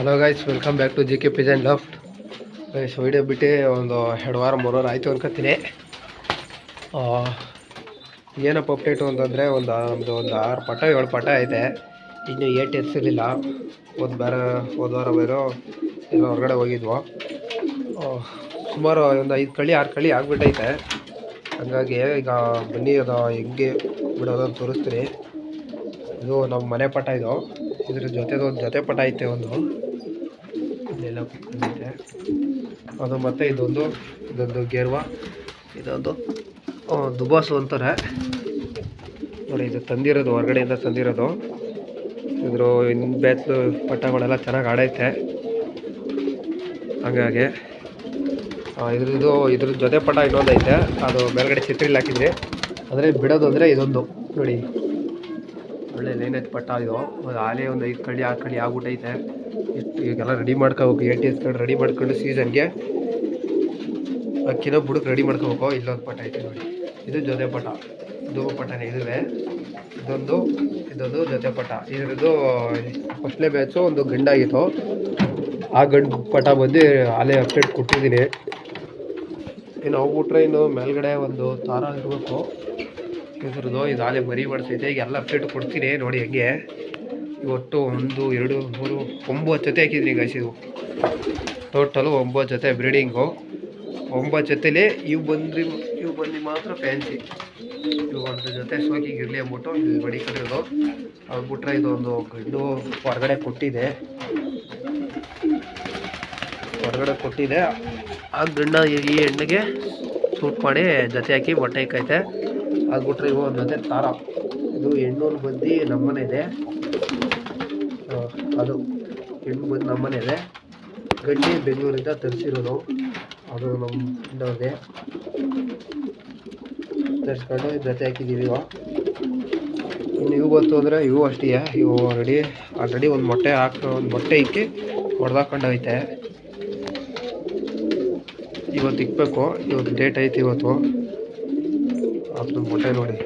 Hello guys, welcome back to JK pigeon loft. Guys video ಬಿಟ್ಟು ಒಂದು 2 ವಾರ 3 ವಾರ ಆಯಿತು ಅನ್ಕೋತೀನಿ. ಏನಪ್ಪ ಅಪ್ಡೇಟು ಅಂತಂದರೆ ಒಂದು 6 ಪಟ 7 ಪಟ ಐತೆ. ಇನ್ನು ಏಟ್ ಎರ್ಸಿರಲಿಲ್ಲ. ಹೋದ ವಾರ ಬೇರೋ ಎಲ್ಲ ಹೊರಗಡೆ ಹೋಗಿದ್ವು. ಸುಮಾರು ಒಂದು 5 ಕಳಿ 6 ಕಳಿ ಆಗಿಬಿಟ್ಟೈತೆ. ಹಂಗಾಗಿ ಈಗ ಬನ್ನಿ ಅದು ಹೆಂಗೆ ಬಿಡೋದಂತ ತೋರಿಸ್ತೀನಿ. ಇದು ನಮ್ಮ ಮನೆ ಪಟ. ಇದ್ರ ಒಂದು ಜೊತೆ ಪಟ ಐತೆ, ಇಲ್ಲೆಲ್ಲ ಕುತ್ಕೊಂಡಿದೆ ಅದು. ಮತ್ತು ಇದೊಂದು ಗೇರ್ವಾ, ಇದೊಂದು ದುಬಾಸು ಅಂತಾರೆ ನೋಡಿ. ಇದು ತಂದಿರೋದು, ಹೊರಗಡೆಯಿಂದ ತಂದಿರೋದು. ಇದ್ರ ಬ್ಯಾಚ್ ಪಟ್ಟಗಳೆಲ್ಲ ಚೆನ್ನಾಗಿ ಆಡೈತೆ. ಹಾಗಾಗಿ ಇದ್ರ ಜೊತೆ ಪಟ ಇನ್ನೊಂದು ಐತೆ, ಅದು ಮೇಲ್ಗಡೆ ಛತ್ರಿಲಿ ಹಾಕಿದ್ರಿ. ಅಂದರೆ ಬಿಡೋದು ಅಂದರೆ ಇದೊಂದು ನೋಡಿ, ಒಳ್ಳೆ ಲೈನೈತೆ ಪಟ್ಟ. ಇದು ಆಲೇ ಒಂದು 5 ಕಳಿ 6 ಕಳಿ ಆಗ್ಬಿಟ್ಟೈತೆ. ಈಗೆಲ್ಲ ರೆಡಿ ಮಾಡ್ಕೋಬೇಕು. ATS ಕಾರ್ಡ್ ರೆಡಿ ಮಾಡ್ಕೊಂಡು ಸೀಸನ್ಗೆ ಅಕ್ಕಿನ ಬುಡಕ್ಕೆ ರೆಡಿ ಮಾಡ್ಕೋಬೇಕು. ಇಲ್ಲೊಂದು ಪಟ ಐತೆ ನೋಡಿ, ಇದು ಜೊತೆ ಪಟ. ಇದು ಪಟನೇ ಇದುವೇ. ಇದೊಂದು ಜೊತೆ ಪಟ. ಇದ್ರದ್ದು ಫಸ್ಟ್ನೇ ಬ್ಯಾಚು ಒಂದು ಗಂಡಾಗಿತ್ತು. ಆ ಗಂಡು ಪಟ ಬಂದು ಆಲೇ ಅಪ್ಡೇಟ್ ಕೊಟ್ಟಿದ್ದೀನಿ. ಇನ್ನು ಹೋಗ್ಬಿಟ್ರೆ ಇನ್ನು ಮೇಲ್ಗಡೆ ಒಂದು ತಾರ ಇರಬೇಕು ಇದ್ರದ್ದು. ಇದು ಆಲೇ ಮರಿ ಮಾಡಿಸೈತೆ. ಈಗ ಎಲ್ಲ ಅಪ್ಡೇಟ್ ಕೊಡ್ತೀನಿ ನೋಡಿ. ಹೆಂಗೆ ಇವತ್ತು 1 2 3 9 ಜೊತೆ ಹಾಕಿದ್ದೀನಿ ಗೈಸ್. ಇದು ಟೋಟಲು 9 ಜೊತೆ ಬ್ರೀಡಿಂಗು. 9 ಜೊತೆಲಿ ಇವು ಬಂದು ಮಾತ್ರ ಫ್ಯಾನ್ಸಿ. ಇವು ಒಂದು ಜೊತೆ ಸೋಕಿಗೆ ಇರಲಿ ಅಂದ್ಬಿಟ್ಟು ಇಲ್ಲಿ ಮಡಿಕೊಂಡಿರೋದು. ಅದು ಬಿಟ್ರೆ ಇದೊಂದು ಗಂಡು ಹೊರಗಡೆ ಕೊಟ್ಟಿದೆ. ಆ ಗಂಡ ಈ ಹೆಣ್ಣಿಗೆ ಸೂಟ್ ಮಾಡಿ ಜೊತೆ ಹಾಕಿ ಮೊಟ್ಟೆ ಇಕ್ಕೈತೆ. ಅದು ಬಿಟ್ರೆ ಇವು ಒಂದು ಜೊತೆ ತಾರ. ಇದು ಹೆಣ್ಣು ಬಂದು ನಮ್ಮನೆ ಇದೆ. ಅದು ಹೆಣ್ಣು ಬಂದು ನಮ್ಮನೆ ಇದೆ. ಗಂಡಿ ಬೆಂಗಳೂರಿಂದ ತರಿಸಿರೋದು. ಅದು ನಮ್ಮ ಗಂಡವ್ರಿಗೆ ತರಿಸ್ಕೊಂಡು ಜೊತೆ ಹಾಕಿದ್ದೀವಿ. ಇನ್ನು ಇವು ಬಂತು ಅಂದರೆ ಇವು ಅಷ್ಟೇ. ಇವು ಆಲ್ರೆಡಿ ಒಂದು ಮೊಟ್ಟೆ ಇಕ್ಕಿ ಹೊಡೆದಾಕೊಂಡೈತೆ. ಇವತ್ತು ಇಕ್ಬೇಕು. ಇವತ್ತು ಡೇಟ್ ಐತೆ ಇವತ್ತು. ಅದ್ರ ಮೊಟ್ಟೆ ನೋಡಿ.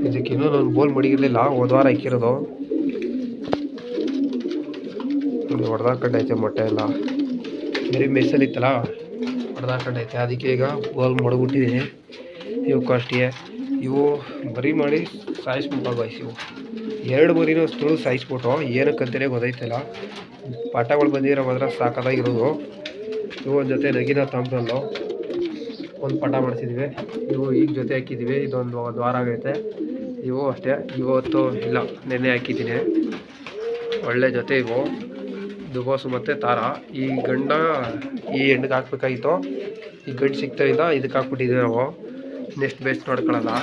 ಇದಕ್ಕೆ ಇನ್ನೂ ನಾನು ಬೋಲ್ ಮಡಗಿರಲಿಲ್ಲ, ಹೋದ ವಾರ ಇಕ್ಕಿರೋದು. ಹೊಡೆದಾಕೊಂಡೈತೆ ಮೊಟ್ಟೆ ಎಲ್ಲ. ಬರೀ ಮೆಸ್ಸಲ್ಲಿತ್ತಲ್ಲ, ಹೊಡೆದಾಕೊಂಡೈತೆ. ಅದಕ್ಕೆ ಈಗ ಬೋಲ್ ಮಡಗ್ಬಿಟ್ಟಿದ್ದೀನಿ. ಇವಕ್ಕೂ ಅಷ್ಟೇ. ಇವು ಬರೀ ಮಾಡಿ ಸಾಯಿಸ್ಬಿಟ್ಟು ಬಾಯ್ಸ್. ಇವು 2 ಮರಿನೂ ತುಳು ಸಾಯಿಸ್ಬಿಟ್ಟು ಏನಕ್ಕಂತಲೇ ಗೊತ್ತೈತಿಲ್ಲ. ಪಟಗಳು ಬಂದಿರೋ ಮಾತ್ರ ಸಾಕಾಗಿರೋದು. ಇವು ಒಂದು ಜೊತೆ ನಗಿನ ತಾಮ್ರಲ್ಲು ಒಂದು ಪಟ ಮಾಡಿಸಿದ್ವಿ. ಇವು ಈಗ ಜೊತೆ ಹಾಕಿದ್ದೀವಿ. ಇದೊಂದು ವಾರ ಆಗೈತೆ. ಇವು ಅಷ್ಟೇ. ಇವತ್ತು ಇಲ್ಲ, ನೆನ್ನೆ ಹಾಕಿದ್ದೀನಿ. ಒಳ್ಳೆ ಜೊತೆ ಇವು ದುಬಾಸು ಮತ್ತು ತಾರ. ಈ ಗಂಡ ಈ ಹೆಣ್ಣಿಗೆ ಹಾಕ್ಬೇಕಾಗಿತ್ತು. ಈ ಗಂಡು ಸಿಗ್ತಾಯಿಲ್ಲ, ಇದಕ್ಕೆ ಹಾಕ್ಬಿಟ್ಟಿದ್ವಿ ನಾವು. ನೆಕ್ಸ್ಟ್ ಬೇಸ್ಟ್ ನೋಡ್ಕೊಳ್ಳೋಲ್ಲ.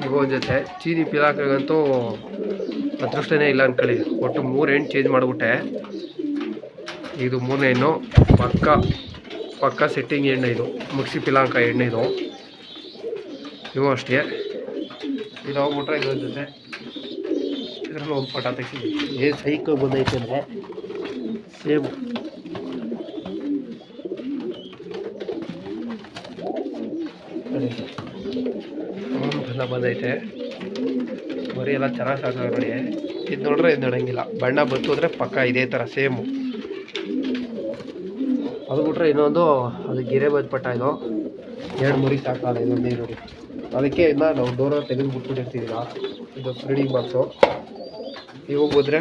ಇವು ಒಂದು ಜೊತೆ ಚೀನಿ ಪಿಲಾಕಾಗಂತೂ ಅದೃಷ್ಟನೇ ಇಲ್ಲ ಅಂದ್ಕೊಳ್ಳಿ. ಒಟ್ಟು 3 ಹೆಣ್ಣು ಚೇಂಜ್ ಮಾಡಿಬಿಟ್ಟೆ. ಇದು 3ನೇ ಹೆಣ್ಣು. ಪಕ್ಕ ಸೆಟ್ಟಿಂಗ್ ಎಣ್ಣೆ. ಇದು ಮುಗಿಸಿ ಪಿಲಾಂಕ ಎಣ್ಣೆ. ಇವು ಅಷ್ಟೇ. ಇದು ಹೋಗ್ಬಿಟ್ರೆ ಇದೊಂದು ಜೊತೆ. ಇದರಲ್ಲಿ ಒಂದು ಪಟ ತೆಗ್ಸಿದ್ವಿ. ಸೈಕಲ್ ಬಂದೈತೆ ಅಂದರೆ ಸೇಮ್ ಎಲ್ಲ ಬಂದೈತೆ. ಮರಿ ಎಲ್ಲ ಚೆನ್ನಾಗಿ ಸಾಕ ನೋಡಿ. ಇದು ನೋಡ್ರೆ ಇದು ನಡಂಗಿಲ್ಲ. ಬಣ್ಣ ಬಂತು ಅಂದರೆ ಪಕ್ಕ ಇದೇ ಥರ ಸೇಮು. ಅದು ಬಿಟ್ರೆ ಇನ್ನೊಂದು, ಅದು ಗಿರೆ ಬದ್ ಪಟ್ಟ. ಇದು 2 ಮರಿ ಸಾಕಲ್ಲ. ಇದೊಂದೇ ನೋಡಿ. ಅದಕ್ಕೆ ಇನ್ನು ನಾವು ಡೋರ ತೆಗೆದು ಬಿಟ್ಬಿಟ್ಟಿರ್ತೀವಿಲ್ಲ. ಇದು ಬ್ರೀಡಿಂಗ್ ಬಾಕ್ಸು. ಇವು ಹೋದ್ರೆ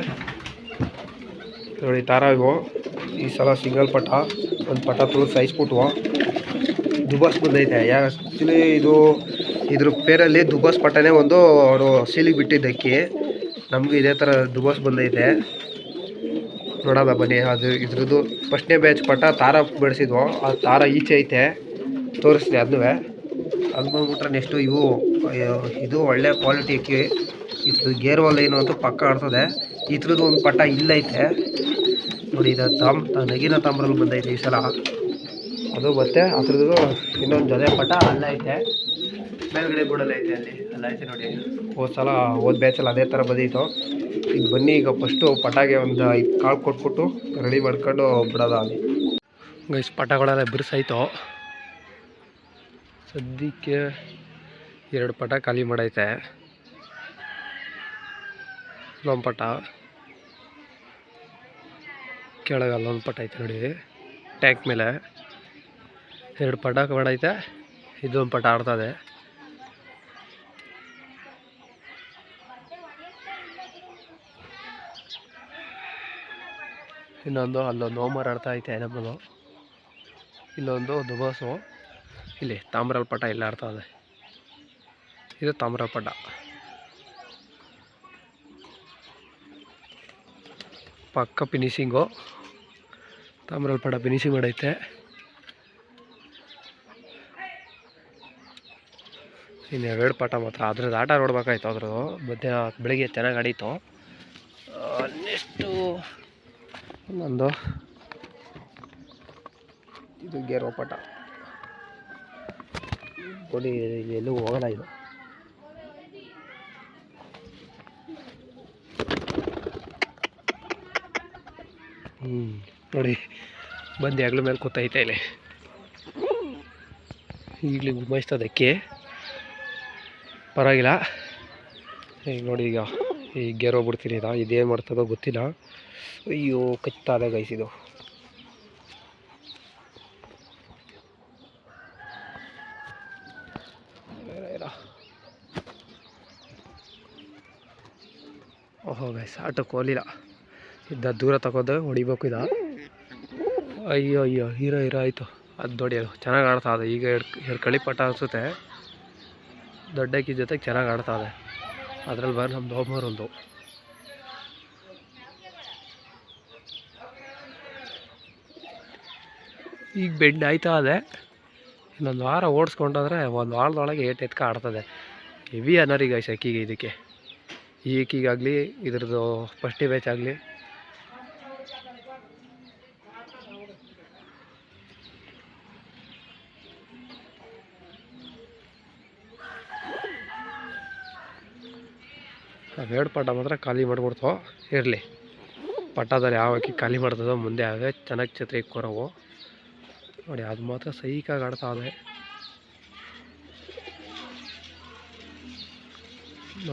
ನೋಡಿ ತಾರ. ಇವು ಈ ಸಲ ಸಿಂಗಲ್ ಪಟ, ಒಂದು ಪಟ ತುಳು ಸಾಯಿಸ್ಬಿಟ್ವು. ದುಬಾಸ್ ಬಂದೈತೆ. ಆ್ಯಕ್ಚುಲಿ ಇದ್ರ ಪೇರಲ್ಲಿ ದುಬಾಸ್ ಪಟನೇ ಒಂದು ಅವರು ಸೀಲಿಗೆ ಬಿಟ್ಟಿದ್ದಕ್ಕೆ ನಮಗೂ ಇದೇ ಥರ ದುಬಾಸ್ ಬಂದೈತೆ. ನೋಡೋದ ಬನ್ನಿ. ಇದ್ರದ್ದು ಫಸ್ಟ್ನೇ ಬ್ಯಾಚ್ ಪಟ ತಾರ ಬೆಳೆಸಿದ್ವು. ಆ ತಾರ ಈಚೆ ಐತೆ, ತೋರಿಸ್ತೀನಿ ಅದನ್ನೂ. ಅದು ಬಂದ್ಬಿಟ್ರೆ ನೆಕ್ಸ್ಟು ಇದು ಒಳ್ಳೆ ಕ್ವಾಲಿಟಿ ಅಕ್ಕಿ. ಇದ್ರದ್ದು ಗೇರ್ವಾಲ್ ಏನು ಅಂತೂ ಪಕ್ಕ ಆಡ್ತದೆ. ಇದ್ರದ್ದು ಒಂದು ಪಟ ಇಲ್ಲೈತೆ ನೋಡಿ. ಇದು ನಗಿನ ತಾಮ್ರಲ್ಲಿ ಬಂದೈತೆ ಈ ಸಲ. ಅದು ಮತ್ತೆ ಅದ್ರದ್ದು ಇನ್ನೊಂದು ಜೊತೆ ಪಟ ಅಲ್ಲೈತೆ. ಮೇಲ್ಗಡೆ ಬಿಡಲ್ಲ ಐತೆ, ಅಲ್ಲೈತೆ ನೋಡಿ. ಹೋದ ಬ್ಯಾಚಲ್ಲಿ ಅದೇ ಥರ ಬಂದಿತ್ತು. ಈಗ ಬನ್ನಿ, ಈಗ ಫಸ್ಟು ಪಟಾಗೆ ಒಂದು 5 ಕಾಳು ಕೊಟ್ಬಿಟ್ಟು ರೆಡಿ ಮಾಡ್ಕೊಂಡು ಬಿಡೋದ ಅಲ್ಲಿ. ಗೈಸ್ ಪಟಗಳೆಲ್ಲ ಬಿರ್ಸಾಯ್ತು. ಸದ್ಯಕ್ಕೆ 2 ಪಟ ಖಾಲಿ ಮಾಡೈತೆ. ಇಲ್ಲೊಂದು ಪಟ ಕೆಳಗೆ ಅಲ್ಲೊಂದು ಪಟ ಐತೆ ನೋಡಿ, ಟ್ಯಾಂಕ್ ಮೇಲೆ 2 ಪಟ ಮಾಡೈತೆ. ಇದೊಂದು ಪಟ ಆಡ್ತದೆ. ಇನ್ನೊಂದು ಅಲ್ಲೊಂದು ಹೋಮರ್ ಆಡ್ತಾ ಐತೆ ನಮ್ಮದು. ಇಲ್ಲೊಂದು ದುಬಾಸು, ಇಲ್ಲಿ ತಾಮ್ರದ ಪಟ ಇಲ್ಲ ಆಡ್ತದೆ. ಇದು ತಾಮ್ರದ ಪಟ. ಪಕ್ಕ ಫಿನಿಶಿಂಗು, ತಾಮ್ರದ ಪಟ ಫಿನಿಶಿಂಗ್ ಮಾಡೈತೆ. ಇನ್ನು 2 ಪಟ ಮಾತ್ರ. ಅದ್ರದ್ದು ಆಟ ನೋಡ್ಬೇಕಾಯ್ತು. ಅದ್ರದ್ದು ಬೆಳಿಗ್ಗೆ ಚೆನ್ನಾಗಿ ಆಡೀತು. ನೆಕ್ಸ್ಟು ಇನ್ನೊಂದು ಇದು ಗೇರೋ ಪಟ ನೋಡಿ, ಎಲ್ಲೂ ಹೋಗಲ್ಲ ಇದು. ನೋಡಿ ಬಂದು ಹೆಗ್ಲ ಮೇಲೆ ಕೂತೈತೆ ಇಲ್ಲಿ. ಈಗಲೂ ಗುಮಾಯಿಸ್ತದೆ ಅಕ್ಕಿ, ಪರವಾಗಿಲ್ಲ. ಈಗ ನೋಡಿ, ಈಗ ಈ ಗೇರ್ ಬಿಡ್ತೀನಿ. ಇದೇನು ಮಾಡ್ತದೋ ಗೊತ್ತಿಲ್ಲ. ಅಯ್ಯೋ ಕಚ್ತಾದೆ ಗೈಸ್ ಇದು. ಓಹೋ ಗೈಸ್, ಆಟಕ್ಕೆ ಹೋಗಲಿಲ್ಲ. ದೂರ ತಗೋದು ಹೊಡಿಬೇಕು ಇದು. ಅಯ್ಯೋ ಅಯ್ಯೋ, ಹೀರೋ ಆಯಿತು. ಅದು ನೋಡಿ, ಅದು ಚೆನ್ನಾಗಿ ಆಡ್ತಾ ಇದೆ. ಈಗ 2 ಕಳಿ ಪಟ ಅನಿಸುತ್ತೆ. ದೊಡ್ಡಕ್ಕಿ ಜೊತೆಗೆ ಚೆನ್ನಾಗಿ ಆಡ್ತಾ ಇದೆ. ಅದ್ರಲ್ಲಿ ಬರೋ ನಮ್ಮದು ಹೋಮರೊಂದು. ಈಗ ಬೆಂಡ್ ಆಯ್ತಾ ಇದೆ. ಇನ್ನೊಂದು ವಾರ ಓಡಿಸ್ಕೊಂಡಾದ್ರೆ 1 ವಾರದೊಳಗೆ 8 ಎತ್ಕ ಆಡ್ತದೆ. ಹೆವಿ ಅನ್ನೋರಿ ಗೈಸ್ ಅಕ್ಕಿಗೆ. ಇದಕ್ಕೆ ಈ ಅಕ್ಕಿಗಾಗಲಿ, ಇದ್ರದ್ದು ಫಸ್ಟಿ ಬ್ಯಾಚ್ ಆಗಲಿ ಅವೆರಡು ಪಟ ಮಾತ್ರ ಖಾಲಿ ಮಾಡಿಬಿಡ್ತಾವೆ. ಇರಲಿ, ಪಟದಲ್ಲಿ ಯಾವ ಅಕ್ಕಿ ಖಾಲಿ ಮಾಡ್ತದೋ ಮುಂದೆ ಅವೇ ಚೆನ್ನಾಗಿ ಛತ್ರಿ ಕೊರವು ನೋಡಿ. ಅದು ಮಾತ್ರ ಸೈಕಾಗಿ ಆಡ್ತಾ ಇದೆ.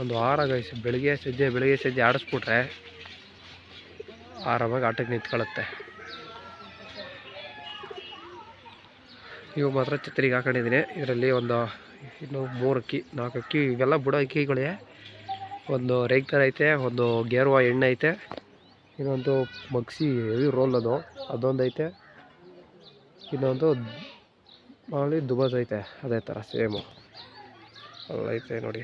ಒಂದು ವಾರ ಗೈಸ್, ಬೆಳಿಗ್ಗೆ ಸಜ್ಜೆ ಆಡಿಸ್ಬಿಟ್ರೆ ಆರಾಮಾಗಿ ಆಟಕ್ಕೆ ನಿಂತ್ಕೊಳ್ಳುತ್ತೆ. ಇವು ಮಾತ್ರ ಛತ್ರಿಗೆ ಹಾಕೊಂಡಿದ್ದೀನಿ. ಇದರಲ್ಲಿ ಒಂದು ಇನ್ನು 3 ಅಕ್ಕಿ 4 ಅಕ್ಕಿ, ಇವೆಲ್ಲ ಬುಡೋ ಅಕ್ಕಿಗಳೇ. ಒಂದು ರೇಗ್ ಥರ ಐತೆ, ಒಂದು ಗೇರ್ವ ಎಣ್ಣೆ ಐತೆ, ಇನ್ನೊಂದು ಮಗ್ಸಿ ಹೆವಿ ರೋಲ್ ಅದೊಂದು ಐತೆ, ಇನ್ನೊಂದು ಮಾಮೂಲಿ ದುಬಾಸ್ ಐತೆ. ಅದೇ ಥರ ಸೇಮು ಅಲ್ಲೈತೆ ನೋಡಿ.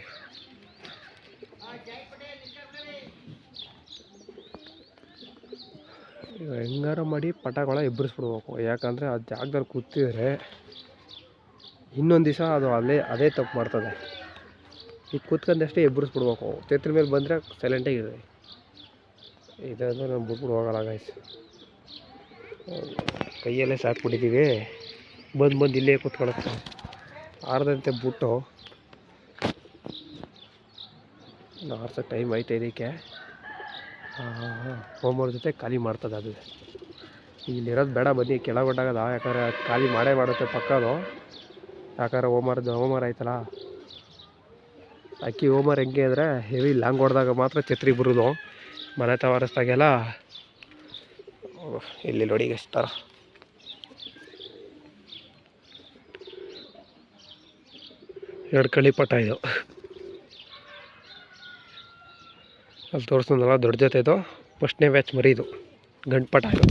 ಹೆಂಗಾರ ಮಾಡಿ ಪಟಗಳ ಎಬ್ಬರಿಸ್ಬಿಡ್ಬೇಕು. ಯಾಕಂದರೆ ಆ ಜಾಗದಲ್ಲಿ ಕೂತಿದ್ರೆ ಇನ್ನೊಂದು ದಿವಸ ಅದು ಅದೇ ತಪ್ಪು ಮಾಡ್ತದೆ. ಈಗ ಕೂತ್ಕೊಂಡಷ್ಟೇ ಎಬ್ಬರಿಸ್ಬಿಡ್ಬೇಕು. ಛತ್ರಿ ಮೇಲೆ ಬಂದರೆ ಸೈಲೆಂಟಾಗಿದೆ. ಇದಂದ್ರೆ ನಾನು ಬಿಟ್ಬಿಟ್ಟು ಹೋಗಲ್ಲ ಗೈಸ್. ಕೈಯಲ್ಲೇ ಸಾಕ್ಬಿಟ್ಟಿದ್ದೀವಿ. ಬಂದು ಇಲ್ಲೇ ಕೂತ್ಕೊಳಕ್ಕೆ ಆರ್ದಂತೆ ಬಿಟ್ಟು ಆರ್ಸೋ ಟೈಮ್ ಐತೆ. ಇದಕ್ಕೆ ಹೋಮರ್ ಜೊತೆ ಖಾಲಿ ಮಾಡ್ತದೆ. ಅದು ಇಲ್ಲಿರೋದು ಬೇಡ, ಬನ್ನಿ ಕೆಳಗೆ ಹೊಟ್ಟಾಗದ. ಯಾಕಂದರೆ ಖಾಲಿ ಮಾಡುತ್ತೆ ಪಕ್ಕದು. ಯಾಕಂದರೆ ಹೋಮರ್ ಆಯ್ತಲ್ಲ. ಅಕ್ಕಿ ಹೋಮರ್ ಹೆಂಗೆ ಅಂದರೆ ಹೆವಿ ಲಾಂಗ್ ಹೊಡೆದಾಗ ಮಾತ್ರ ಛತ್ರಿ ಬರೋದು. ಮನೆ ತವರಿಸ್ದಾಗೆಲ್ಲ ಇಲ್ಲಿ ನೋಡಿ ಎಷ್ಟು ಥರ. ಎರಡು ಕಳಿ ಪಟ ಇದು. ಅಲ್ಲಿ ತೋರಿಸ್ದಲ್ಲ ದೊಡ್ಡ ಜೊತೆ ಇದು. ಫಸ್ಟ್ನೇ ಬ್ಯಾಚ್ ಮರಿ ಇದು, ಗಂಡು ಪಟ ಇದು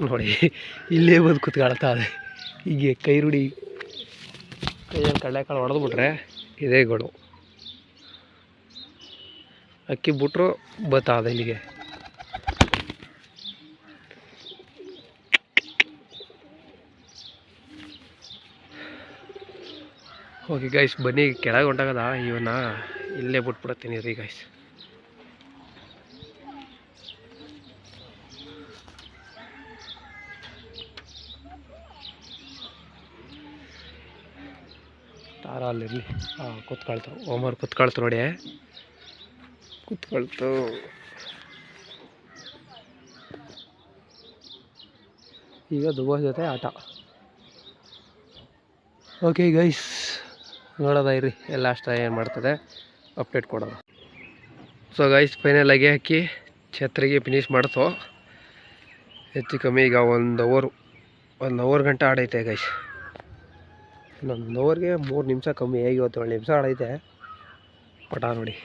ನೋಡಿ. ಇಲ್ಲೇ ಬಂದು ಕೂತ್ಕೊಳ್ತಾ ಇದೆ. ಹೀಗೆ ಕೈಯಲ್ಲಿ ಕಡಲೆಕಾಳು ಹೊಡೆದ್ಬಿಟ್ರೆ ಇದೇ ಗಳು. ಅಕ್ಕಿ ಬಿಟ್ರು ಬತ್ತಾದ ಇಲ್ಲಿಗೆ. ಓಕೆ ಗೈಸ್, ಬನ್ನಿ ಕೆಳಗೆ ಹೊಂಟಾಗದ. ಇವನ್ನ ಇಲ್ಲೇ ಬಿಟ್ಬಿಡತ್ತೀನಿ ರೀ ಗೈಸ್. ತಾರ ಅಲ್ಲಿರಲಿ. ಕೂತ್ಕೊಳ್ತಾವೆ. ಹೋಮರ್ ಕೂತ್ಕೊಳ್ತು ನೋಡಿ, ಕೂತ್ಕೊಳ್ತು. ಈಗ ದುಬಾಸ್ ಜೊತೆ ಆಟ. ಓಕೆ ಗೈಸ್, ನೋಡೋದ ಇರಿ ಎಲ್ಲ ಅಷ್ಟ ಏನು ಮಾಡ್ತದೆ, ಅಪ್ಡೇಟ್ ಕೊಡೋದು. ಸೊ ಗೈಸ್ ಫೈನಲ್ ಆಗಿ ಹಾಕಿ ಛತ್ರಿಗೆ ಫಿನಿಶ್ ಮಾಡ್ತು. ಹೆಚ್ಚು ಕಮ್ಮಿ ಈಗ 1 ಅವರ್ ಗಂಟೆ ಆಡೈತೆ ಗೈಸ್. ಇನ್ನೊಂದು 1 ಅವರ್ಗೆ 3 ನಿಮಿಷ ಕಮ್ಮಿ, ಹೇಗೆ 7 ನಿಮಿಷ ಆಡೈತೆ ಪಟ ನೋಡಿ.